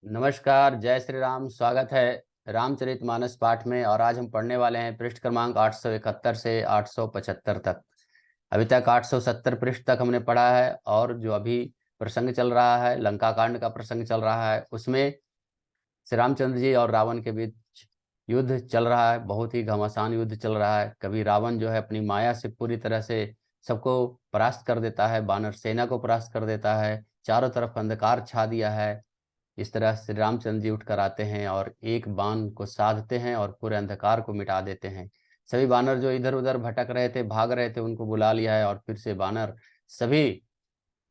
नमस्कार, जय श्री राम। स्वागत है रामचरितमानस पाठ में। और आज हम पढ़ने वाले हैं पृष्ठ क्रमांक 871 से 875 तक। अभी तक 870 पृष्ठ तक हमने पढ़ा है और जो अभी प्रसंग चल रहा है, लंका कांड का प्रसंग चल रहा है, उसमें श्री रामचंद्र जी और रावण के बीच युद्ध चल रहा है। बहुत ही घमासान युद्ध चल रहा है। कभी रावण जो है अपनी माया से पूरी तरह से सबको परास्त कर देता है, वानर सेना को परास्त कर देता है, चारों तरफ अंधकार छा दिया है। इस तरह श्री रामचंद्र जी उठकर आते हैं और एक बाण को साधते हैं और पूरे अंधकार को मिटा देते हैं। सभी बानर जो इधर उधर भटक रहे थे, भाग रहे थे, उनको बुला लिया है और फिर से बानर सभी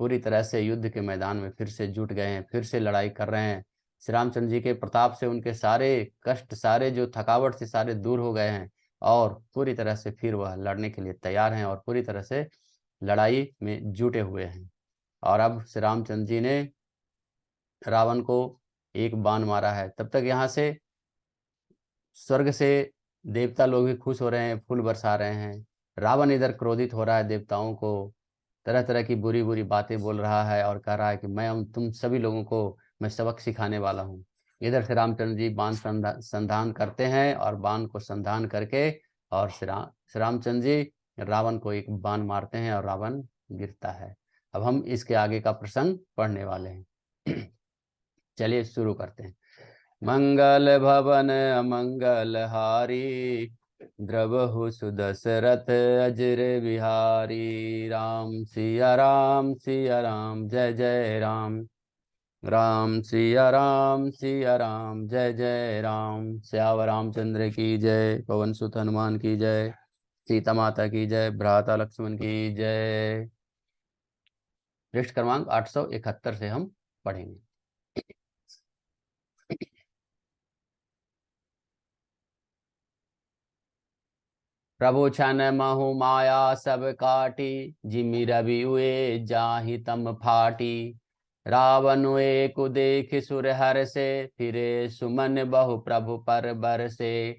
पूरी तरह से युद्ध के मैदान में फिर से जुट गए हैं, फिर से लड़ाई कर रहे हैं। श्री रामचंद्र जी के प्रताप से उनके सारे कष्ट, सारे जो थकावट से सारे दूर हो गए हैं और पूरी तरह से फिर वह लड़ने के लिए तैयार हैं और पूरी तरह से लड़ाई में जुटे हुए हैं। और अब श्री रामचंद्र जी ने रावण को एक बाण मारा है। तब तक यहाँ से स्वर्ग से देवता लोग भी खुश हो रहे हैं, फूल बरसा रहे हैं। रावण इधर क्रोधित हो रहा है, देवताओं को तरह तरह की बुरी बुरी बातें बोल रहा है और कह रहा है कि मैं तुम सभी लोगों को मैं सबक सिखाने वाला हूँ। इधर से रामचंद्र जी बाण संधान करते हैं और बाण को संधान करके और श्री रामचंद्र जी रावण को एक बाण मारते हैं और रावण गिरता है। अब हम इसके आगे का प्रसंग पढ़ने वाले हैं। चलिए शुरू करते हैं। मंगल भवन अमंगल हारी, द्रवहु सुदशरथ अजर बिहारी। राम सिया राम जय जय राम। सिया राम जय जय राम। श्यावर रामचंद्र की जय, पवन सुत हनुमान की जय, सीता माता की जय, भ्राता लक्ष्मण की जय। पृष्ठ क्रमांक 871 से हम पढ़ेंगे। प्रभु छन महु माया सब काटी, जिमि रवि हुए जाहि तम फाटी। रावण एक देख सुर हर से, फिरे सुमन बहु प्रभु पर बर से।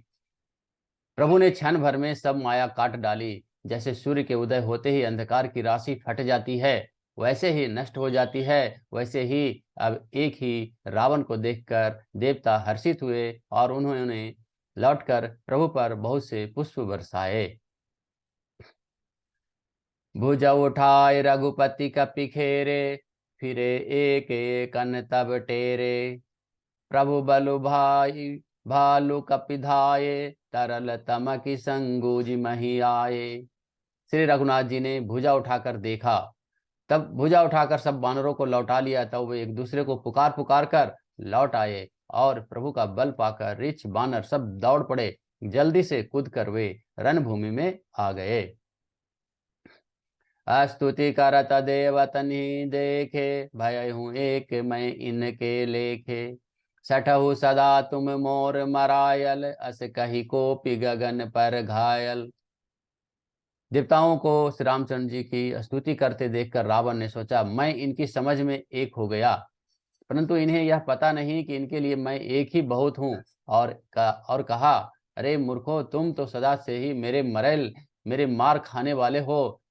प्रभु ने क्षण भर में सब माया काट डाली। जैसे सूर्य के उदय होते ही अंधकार की राशि फट जाती है, वैसे ही नष्ट हो जाती है, वैसे ही अब एक ही रावण को देखकर देवता हर्षित हुए और उन्होंने लौटकर प्रभु पर बहुत से पुष्प बरसाए। भुजा उठाए रघुपति कपि खेरे, फिरे एक एक अन तब टेरे। प्रभु बलु भाई भालु कपि धाये, तरल तमकि संगूज मही आए। श्री रघुनाथ जी ने भुजा उठाकर देखा, तब भुजा उठाकर सब बानरों को लौटा लिया। तब वे एक दूसरे को पुकार पुकार कर लौट आए और प्रभु का बल पाकर रिछ बानर सब दौड़ पड़े। जल्दी से कूद कर वे रणभूमि में आ गए। स्तुति करत देवतनि देखे, भय हूँ एक मैं इनके लेखे। सठहु सदा तुम मोर मरायल, अस कही कोपि गगन पर घायल। देवताओं को श्री रामचंद्र जी की स्तुति करते देखकर रावण ने सोचा, मैं इनकी समझ में एक हो गया, परंतु इन्हें यह पता नहीं कि इनके लिए मैं एक ही बहुत हूँ। और कहा, अरे मूर्खो, तुम तो सदा से ही मेरे मरेल, मेरे मार खाने वाले हो।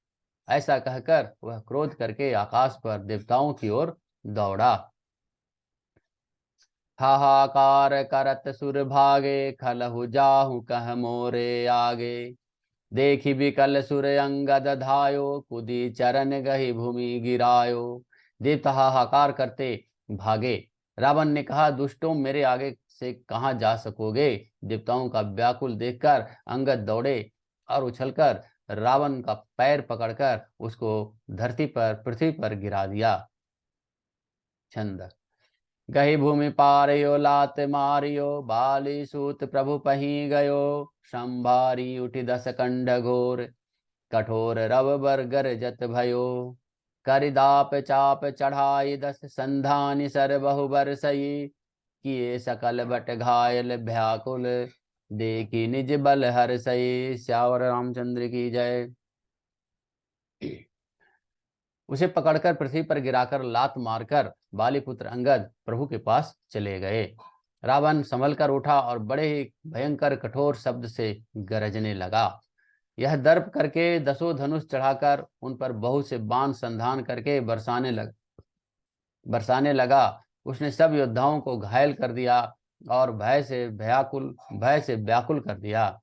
ऐसा कहकर वह क्रोध करके आकाश पर देवताओं की ओर दौड़ा। हाहाकार करत सुर भागे, खलहु जाहु कह मोरे आगे। देखी बिकल सुर अंगद धायो, कुदी चरण गही भूमि गिरायो। देवता हाहाकार करते भागे। रावण ने कहा, दुष्टों, मेरे आगे से कहाँ जा सकोगे। देवताओं का व्याकुल देखकर अंगद दौड़े और उछलकर रावण का पैर पकड़कर उसको धरती पर, पृथ्वी पर गिरा दिया। छंद। गही भूमि पारियो लात मारियो, बाली सूत प्रभु पही गयो। संभारी उठी दस कंड घोर, कठोर रव बरगर जत भयो। करिदाप चाप चढ़ाई दस, संधानी सर बहु बरसई। किए सकल बट घायल भ्याकुल, देखी निज बल हर सई। श्यावर रामचंद्र की जय। उसे पकड़कर पृथ्वी पर गिराकर लात मारकर बालीपुत्र अंगद प्रभु के पास चले गए। रावण संभल कर उठा और बड़े ही भयंकर कठोर शब्द से गरजने लगा। यह दर्प करके दसों धनुष चढ़ाकर उन पर बहुत से बाण संधान करके बरसाने लगा। उसने सब योद्धाओं को घायल कर दिया और भय से व्याकुल कर दिया,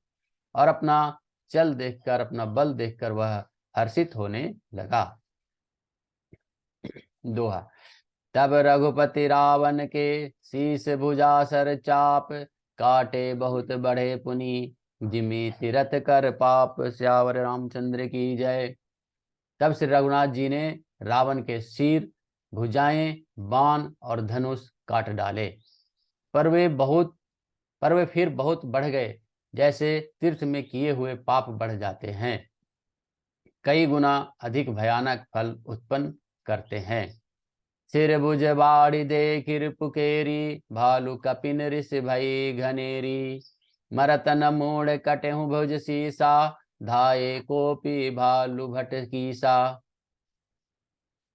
और अपना अपना बल देखकर वह हर्षित होने लगा। दोहा। तब रघुपति रावण के शीस भुजा सर चाप, काटे बहुत बड़े पुनि जिमि तीरथ कर पाप। श्यावर रामचंद्र की जय। तब श्री रघुनाथ जी ने रावण के सिर, भुजाएं, बाण और धनुष काट डाले, पर वे फिर बहुत बढ़ गए, जैसे तीर्थ में किए हुए पाप बढ़ जाते हैं, कई गुना अधिक भयानक फल उत्पन्न करते हैं। सिर भुज बाड़ी देखिर पुकेरी, भालू कपिन ऋषि भई घनेरी। मरत न मूड़ कटहु भुज सीसा, धाये कोपी भालू भट कीसा।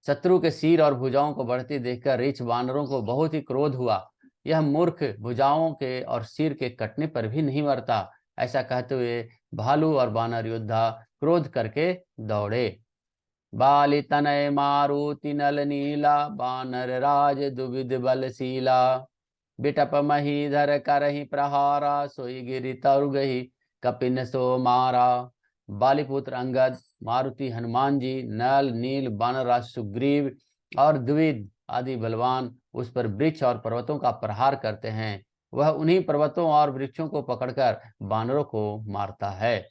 शत्रु के सिर और भुजाओं को बढ़ती देखकर रीछ वानरों को बहुत ही क्रोध हुआ। यह मूर्ख भुजाओं के और सिर के कटने पर भी नहीं मरता। ऐसा कहते हुए भालू और बानर योद्धा क्रोध करके दौड़े। बाली तनय मारुति नल नीला, बानर राज दुविध बलशीला। बिटप महीधर करहि प्रहारा, सोई गिरि तरुगहि कपिन सो मारा। बालीपुत्र अंगद, मारुति हनुमान जी, नल नील बानरराज सुग्रीव और द्विविद आदि बलवान उस पर वृक्ष और पर्वतों का प्रहार करते हैं। वह उन्हीं पर्वतों और वृक्षों को पकड़कर बानरों को मारता है।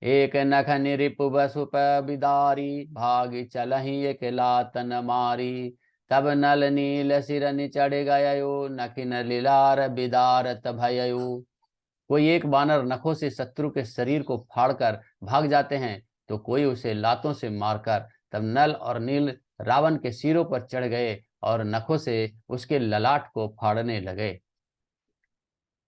एक नख निरिपु बसुप बिदारी, भाग चलहि एक लातन मारी। तब नल नील सिर निचढ़ गयो, नखिन लीलार बिदारत भयऊ। कोई एक बानर नखों से शत्रु के शरीर को फाड़कर भाग जाते हैं, तो कोई उसे लातों से मारकर तब नल और नील रावण के सिरों पर चढ़ गए और नखों से उसके ललाट को फाड़ने लगे।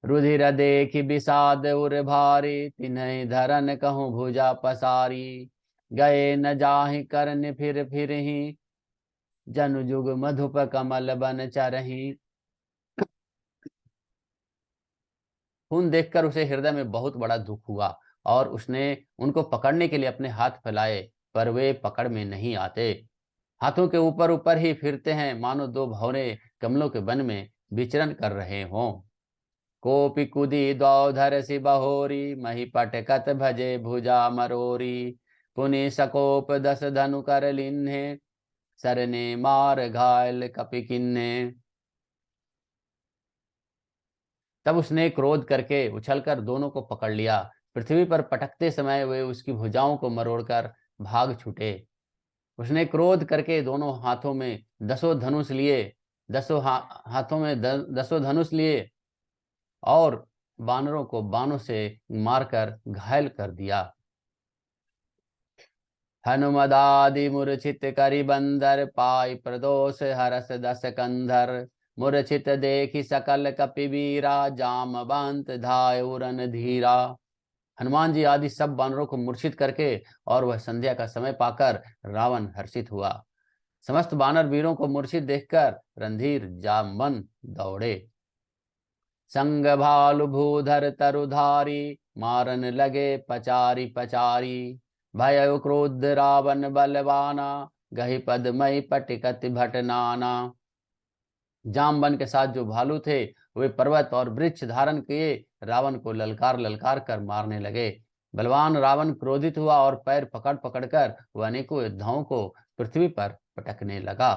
रुधिर देखि विषाद उर भारी, तिन्हि धरन कहूँ भुजा पसारी। गए न जाहि करन फिर फिरहि, जनु जुग मधुप कमल बन चरहि। खून देखकर उसे हृदय में बहुत बड़ा दुख हुआ और उसने उनको पकड़ने के लिए अपने हाथ फैलाए, पर वे पकड़ में नहीं आते। हाथों के ऊपर ऊपर ही फिरते हैं, मानो दो भंवरे कमलों के वन में विचरण कर रहे हों। कोपि कुदी द्वौधर सि बहोरी, मही पटकत भजे भुजा मरोरी। पुनि सकोप दस धनु कर लिन्हे, सरने मार घायल कपि किन्हे। तब उसने क्रोध करके उछलकर दोनों को पकड़ लिया। पृथ्वी पर पटकते समय वे उसकी भुजाओं को मरोड़कर भाग छूटे। उसने क्रोध करके दोनों हाथों में दसों धनुष लिए, हाथों में दसों धनुष लिए और बानरों को बाणों से मारकर घायल कर दिया। हनुमदादि मूर्छित करि बंदर, पाई प्रदोष हरस दस कंधर। मूर्छित देखि सकल कपिवीरा, जामवंत धाय उरन धीरा। हनुमान जी आदि सब बानरों को मूर्छित करके और वह संध्या का समय पाकर रावण हर्षित हुआ। समस्त बानर वीरों को मूर्छित देखकर रणधीर जामवन दौड़े। संग भालु भूधर तरुधारी, मारन लगे पचारी पचारी। भय क्रोध रावण बलवाना, गहि पदमय पटिकत भट नाना। जामवन के साथ जो भालू थे वे पर्वत और वृक्ष धारण किए रावण को ललकार ललकार कर मारने लगे। बलवान रावण क्रोधित हुआ और पैर पकड़ पकड़ कर वह अनेकों योद्धाओं को पृथ्वी पर पटकने लगा।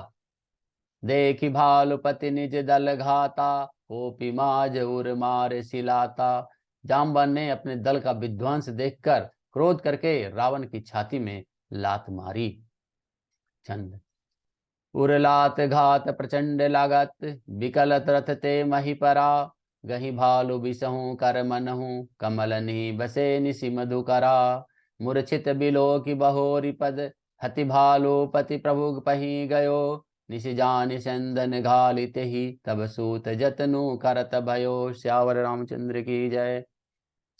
देखि भालुपति निज दल घाता, कोपी माज उर मारे सिलाता। जामवन ने अपने दल का विध्वंस देखकर क्रोध करके रावण की छाती में लात मारी। छंद। उरलात घात प्रचंड लागत, विकलत रथ ते मही परा। गही भालु बिसहु कर मनहु, कमल नि बसे निसि मधुकरा। मूर्छित बिलो की बहोरी पद, हति भालु पति प्रभु पही गयो। निसि जानि चंदन घालित ही, तब सूत जतनु करत भयो। श्यावर रामचंद्र की जय।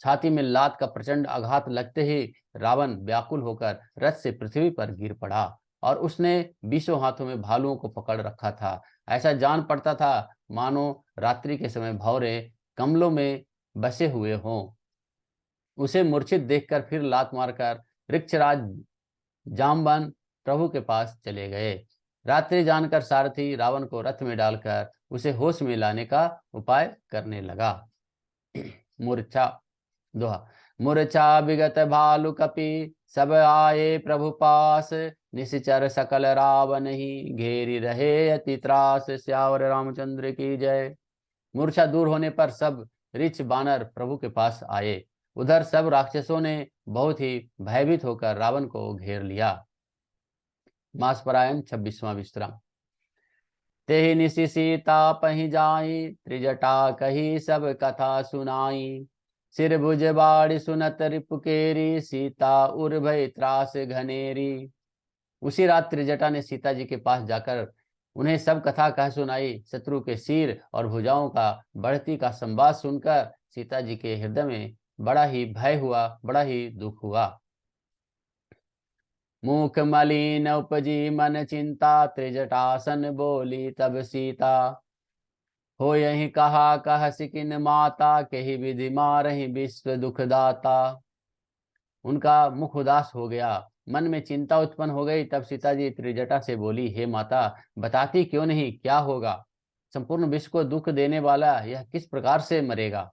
छाती में लात का प्रचंड आघात लगते ही रावण व्याकुल होकर रथ से पृथ्वी पर गिर पड़ा और उसने 20 हाथों में भालुओं को पकड़ रखा था। ऐसा जान पड़ता था मानो रात्रि के समय भंवरे कमलों में बसे हुए हों। उसे मूर्छित देखकर फिर लात मारकर वृक्षराज जामवन प्रभु के पास चले गए। रात्रि जानकर सारथी रावण को रथ में डालकर उसे होश में लाने का उपाय करने लगा। मूर्छा। दोहा। मूर्छा विगत भालु कपि, सब आए प्रभु पास, निश्चर सकल रावण ही, घेरी रहे अति त्रास। श्यावर रामचंद्र की जय। मूर्छा दूर होने पर सब ऋच बानर प्रभु के पास आए। उधर सब राक्षसों ने बहुत ही भयभीत होकर रावण को घेर लिया। मासपरायण 26वां विश्राम। तेहि निशि सीता पहि जाई, त्रिजटा कही सब कथा सुनाई। सिर भुज बाड़ी सुनत रिपुकेरी, सीता उर भय त्रास घनेरी। उसी रात त्रिजटा ने सीता जी के पास जाकर उन्हें सब कथा कह सुनाई। शत्रु के सिर और भुजाओं का बढ़ती का संवाद सुनकर सीता जी के हृदय में बड़ा ही भय हुआ, बड़ा ही दुख हुआ। मुख मलिन उपजी मन चिंता, त्रिजटासन बोली तब सीता। हो यही कहा कह सिकिन माता, कही विधि मारहि विश्व दुखदाता। उनका मुख उदास हो गया, मन में चिंता उत्पन्न हो गई। तब सीता जी त्रिजटा से बोली, हे माता, बताती क्यों नहीं, क्या होगा? संपूर्ण विश्व को दुख देने वाला यह किस प्रकार से मरेगा?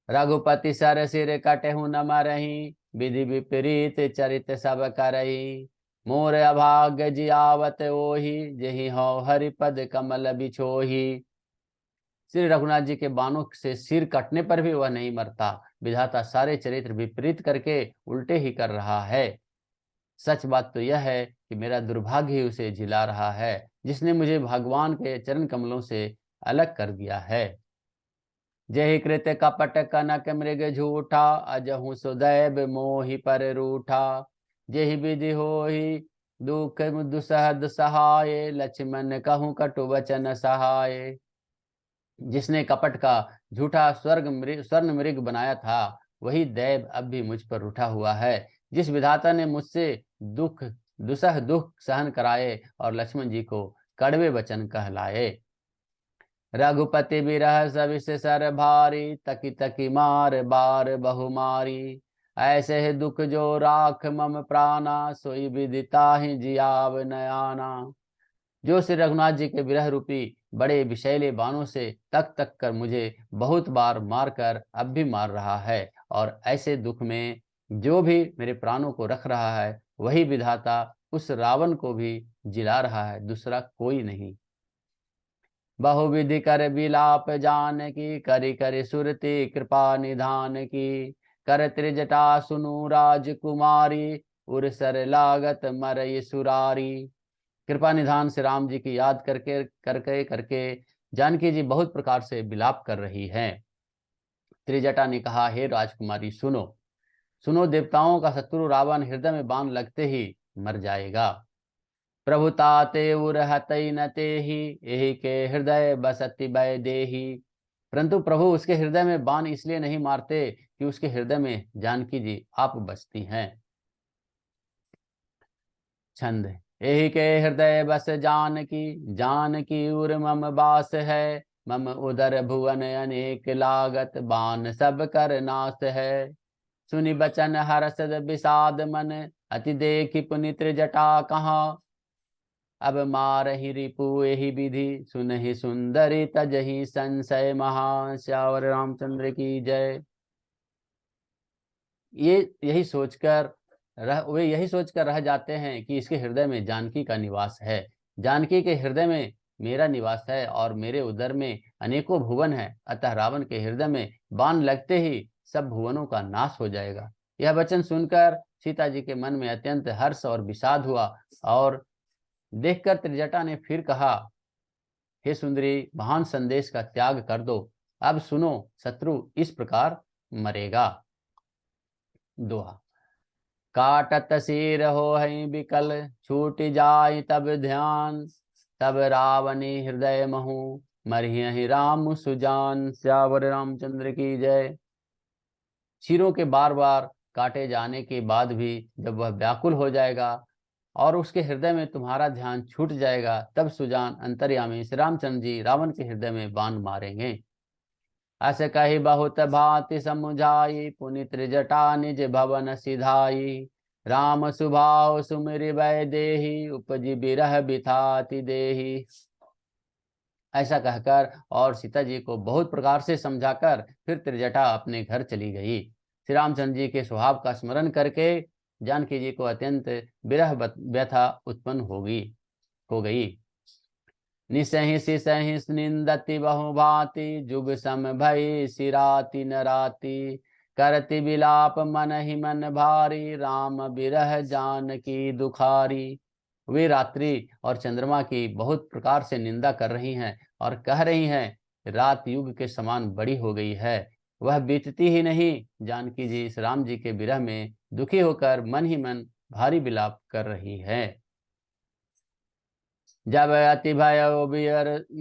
रघुपति सर सिर कटहु न मरहि, विधि विपरीत चरित सब करही। मोर अभाग्य जियावत ओहि, जेहि हो हरिपद कमल बिछोही। श्री रघुनाथ जी के बाणों से सिर कटने पर भी वह नहीं मरता। विधाता सारे चरित्र विपरीत करके उल्टे ही कर रहा है। सच बात तो यह है कि मेरा दुर्भाग्य ही उसे जिला रहा है, जिसने मुझे भगवान के चरण कमलों से अलग कर दिया है। जय कृत कपट कनक मृग झूठा, अजहु सुदैव मोहि पर रूठा। जेहि विधि होहि दुख दुसहद सहाय, लक्ष्मण कहूँ कटु वचन सहाय। जिसने कपट का झूठा स्वर्ण मृग बनाया था, वही दैव अब भी मुझ पर रूठा हुआ है। जिस विधाता ने मुझसे दुसह दुख सहन कराए और लक्ष्मण जी को कड़वे वचन कहलाए। रघुपति बिरह सविस सर भारी, तकी तकी मार बार बहुमारी। ऐसे ही दुख जो राख मम प्राणा, सोई विदिता ही जियाव नयाना। जो श्री रघुनाथ जी के विरह रूपी बड़े विषैले बाणों से तक तक कर मुझे बहुत बार मारकर अब भी मार रहा है, और ऐसे दुख में जो भी मेरे प्राणों को रख रहा है, वही विधाता उस रावण को भी जिला रहा है, दूसरा कोई नहीं। बहुविधि कर विलाप जान की, करि करि सुरति कृपा निधान की। कर त्रिजटा सुनु राजकुमारी, उर सर लागत मरई सुरारी। कृपा निधान से राम जी की याद करके जानकी जी बहुत प्रकार से विलाप कर रही हैं। त्रिजटा ने कहा, हे राजकुमारी सुनो सुनो, देवताओं का शत्रु रावण हृदय में बाण लगते ही मर जाएगा। प्रभु ताते उर हतई न तेहि, एहि के हृदय बसति भय देहि। परंतु प्रभु उसके हृदय में बाण इसलिए नहीं मारते कि उसके हृदय में जानकी जी आप बसती हैं। छंद। एहि के हृदय बस जानकी उर मम बास है। मम उदर भुवन अनेक लागत, बाण सब कर नाश है। सुनि बचन हरस विषाद मन, अति देखि पुनि त्रिजटा कहाँ। अब मारहि रिपु एहि विधि, सुनहि सुंदरी तजहि संशय महा। श्यावर रामचंद्र की जय। वे यही सोचकर रह जाते हैं कि इसके हृदय में जानकी का निवास है। जानकी के हृदय में मेरा निवास है और मेरे उदर में अनेकों भुवन है। अतः रावण के हृदय में बाण लगते ही सब भुवनों का नाश हो जाएगा। यह वचन सुनकर सीता जी के मन में अत्यंत हर्ष और विषाद हुआ, और देखकर त्रिजटा ने फिर कहा, हे सुंदरी, महान संदेश का त्याग कर दो। अब सुनो, शत्रु इस प्रकार मरेगा। दोहा। काटत सिर हो हई बिकल, छूट जाय तब ध्यान। तब रावणी हृदय महु, मरिहि राम सुजान। श्यावर रामचंद्र की जय। सिरों के बार बार काटे जाने के बाद भी जब वह व्याकुल हो जाएगा और उसके हृदय में तुम्हारा ध्यान छूट जाएगा, तब सुजान अंतर्यामी श्री रामचंद्र जी रावण के हृदय में बाण मारेंगे। अस कही बहुत भांति समुझाई, पुनि त्रिजटा निज भवन सिधाई। राम सुभाव सुमिरि भय देहि, उपजि बिरह बिथाति देहि। ऐसा कहकर और सीता जी को बहुत प्रकार से समझाकर फिर त्रिजटा अपने घर चली गई। श्री रामचंद्र जी के स्वभाव का स्मरण करके जानकी जी को अत्यंत विरह व्यथा उत्पन्न हो गई। निसहिस सहिस निंदति बहुभांति, जुग सम भई सिराति नराति। करति विलाप मन ही मन भारी, राम बिरह जानकी दुखारी। वे रात्रि और चंद्रमा की बहुत प्रकार से निंदा कर रही हैं और कह रही हैं रात युग के समान बड़ी हो गई है, वह बीतती ही नहीं। जानकी जी इस राम जी के विरह में दुखी होकर मन ही मन भारी विलाप कर रही है। जब अति भय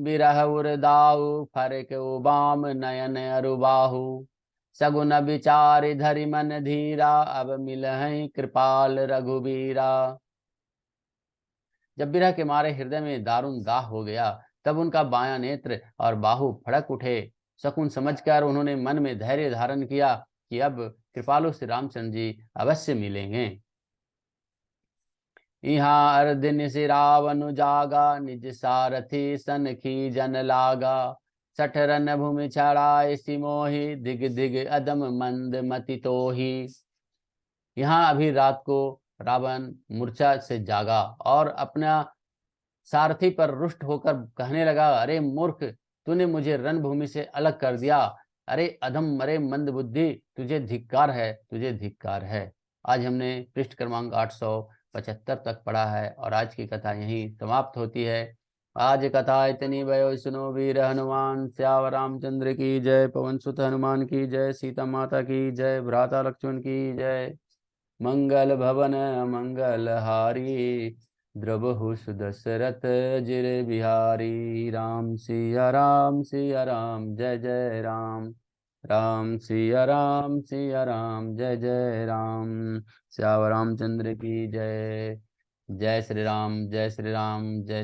बिरह उरदाऊ, फरक उबाम नयन अरुबाहु। सगुन विचारि धरि मन धीरा, अब मिलहि कृपाल रघुबीरा। जब विरह के मारे हृदय में दारुण दाह हो गया, तब उनका बायां नेत्र और बाहु फड़क उठे। शकुन समझकर उन्होंने मन में धैर्य धारण किया कि अब कृपालु श्री रामचंद्र जी अवश्य मिलेंगे। यहाँ अर्दिन से रावण जागा, निज सारथी सन की जन लागा। सठ रन भूमि छड़ाए सिमोही, दिग दिग अदम मंद मति तोही। यहाँ अभी रात को रावण मूर्छा से जागा और अपना सारथी पर रुष्ट होकर कहने लगा, अरे मूर्ख, तूने मुझे रणभूमि से अलग कर दिया। अरे अधम, अरे मंद बुद्धि, तुझे धिक्कार है, तुझे धिक्कार है। आज हमने पृष्ठ क्रमांक 875 तक पढ़ा है और आज की कथा यहीं समाप्त होती है। आज कथा इतनी भयो सुनो, वीर हनुमान श्यावर रामचंद्र की जय। पवन सुत हनुमान की जय। सीता माता की जय। भ्राता लक्ष्मण की जय। मंगल भवन मंगल हारी, द्रवहु सुदशरथ जिर बिहारी। राम सिया राम सिया राम, जय जय राम। राम सिया राम सिया राम, जय जय राम। श्यावर रामचंद्र की जय। जय श्री राम, जय श्री राम, जय